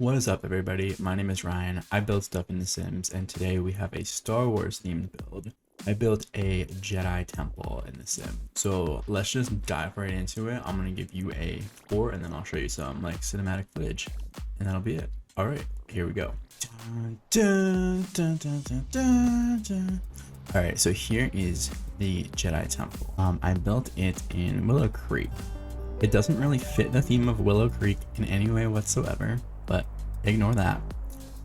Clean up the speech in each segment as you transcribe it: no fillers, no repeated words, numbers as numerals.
What is up, everybody? My name is Ryan. I build stuff in The Sims, and today we have a Star Wars themed build. I built a Jedi temple in The Sim. So let's just dive right into it. I'm gonna give you a tour, and then I'll show you some like cinematic footage, and that'll be it. All right, here we go. Dun, dun, dun, dun, dun, dun, dun. All right, so here is the Jedi temple. I built it in Willow Creek. It doesn't really fit the theme of Willow Creek in any way whatsoever, but ignore that.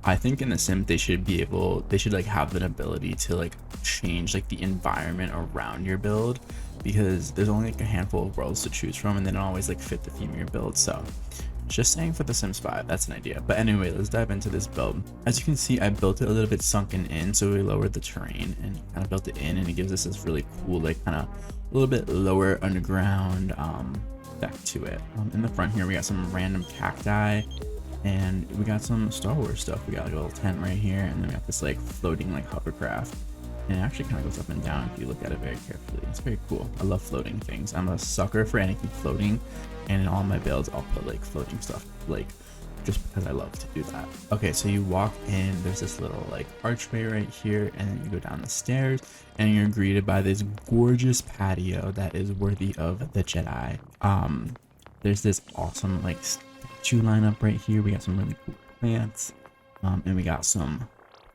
I think in the sim they should like have an ability to like change like the environment around your build, because there's only like a handful of worlds to choose from and they don't always like fit the theme of your build. So just saying, for the Sims 5, that's an idea. But anyway, let's dive into this build. As you can see, I built it a little bit sunken in, so we lowered the terrain and kind of built it in, and it gives us this really cool like kind of a little bit lower underground effect to it. In the front here we got some random cacti, and we got some Star Wars stuff. We got like a little tent right here, and then we got this like floating like hovercraft, and it actually kind of goes up and down if you look at it very carefully. It's very cool. I love floating things. I'm a sucker for anything floating, and in all my builds I'll put like floating stuff, like just because I love to do that. Okay, so you walk in, there's this little like archway right here, and then you go down the stairs and you're greeted by this gorgeous patio that is worthy of the Jedi. There's this awesome like statue lineup right here. We got some really cool plants, and we got some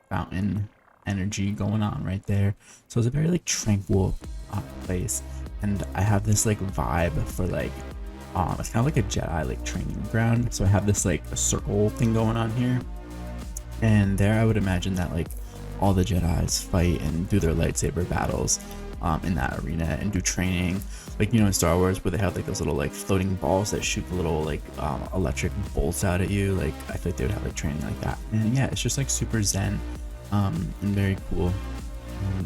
fountain energy going on right there. So it's a very like tranquil place, and I have this like vibe for like it's kind of like a Jedi like training ground. So I have this like a circle thing going on here, and there I would imagine that like all the Jedis fight and do their lightsaber battles in that arena and do training, like, you know, in Star Wars where they have like those little like floating balls that shoot the little like electric bolts out at you. Like I feel like they would have like training like that. And yeah, it's just like super zen and very cool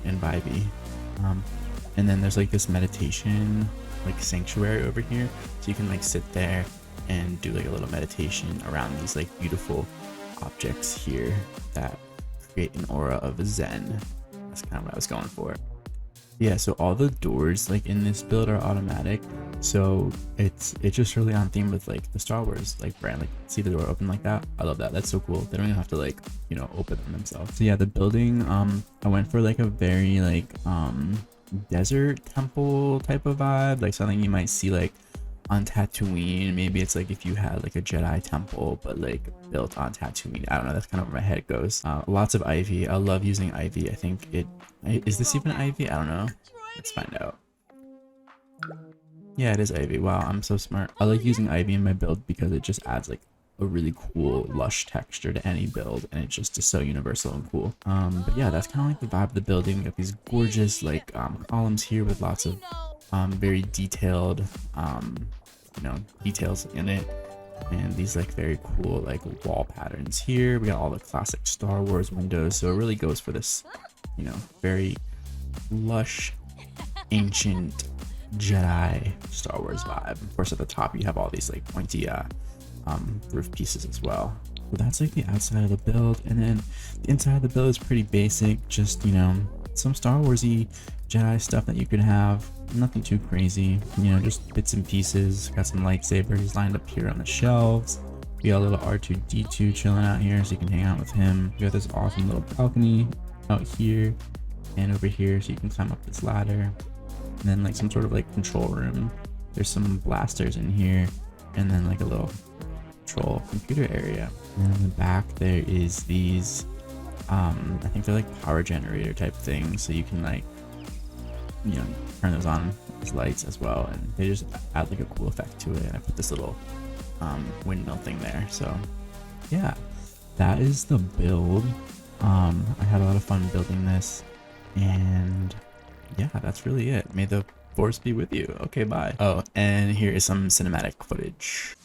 and vibey. And then there's like this meditation like sanctuary over here, so you can like sit there and do like a little meditation around these like beautiful objects here that create an aura of zen. That's kind of what I was going for. Yeah, so all the doors like in this build are automatic, so it's just really on theme with like the Star Wars like brand. Like, see the door open like that? I love that. That's so cool. They don't even have to like, you know, open them themselves. So yeah, the building, I went for like a very like desert temple type of vibe, like something you might see like on Tatooine. Maybe it's like if you had like a Jedi temple but like built on Tatooine. I don't know, that's kind of where my head goes. Lots of ivy. I love using ivy. I think is this even ivy? I don't know, let's find out. Yeah, it is ivy. Wow, I'm so smart. I like using ivy in my build because it just adds like a really cool lush texture to any build, and it just is so universal and cool. But yeah, that's kind of like the vibe of the building. We got these gorgeous like columns here with lots of very detailed you know, details in it, and these like very cool like wall patterns here. We got all the classic Star Wars windows, so it really goes for this, you know, very lush ancient Jedi Star Wars vibe. Of course, at the top you have all these like pointy roof pieces as well. So that's like the outside of the build, and then the inside of the build is pretty basic, just, you know, some Star Warsy Jedi stuff that you could have. Nothing too crazy, you know, just bits and pieces. Got some lightsabers lined up here on the shelves. We got a little R2-D2 chilling out here, so you can hang out with him. We got this awesome little balcony out here and over here, so you can climb up this ladder. And then like some sort of like control room. There's some blasters in here, and then like a little control computer area. And in the back there is these I think they're like power generator type things, so you can like, you know, turn those on as lights as well, and they just add like a cool effect to it. I put this little windmill thing there. So yeah, that is the build. I had a lot of fun building this, and yeah, that's really it. May the force be with you. Okay, bye. Oh, and here is some cinematic footage.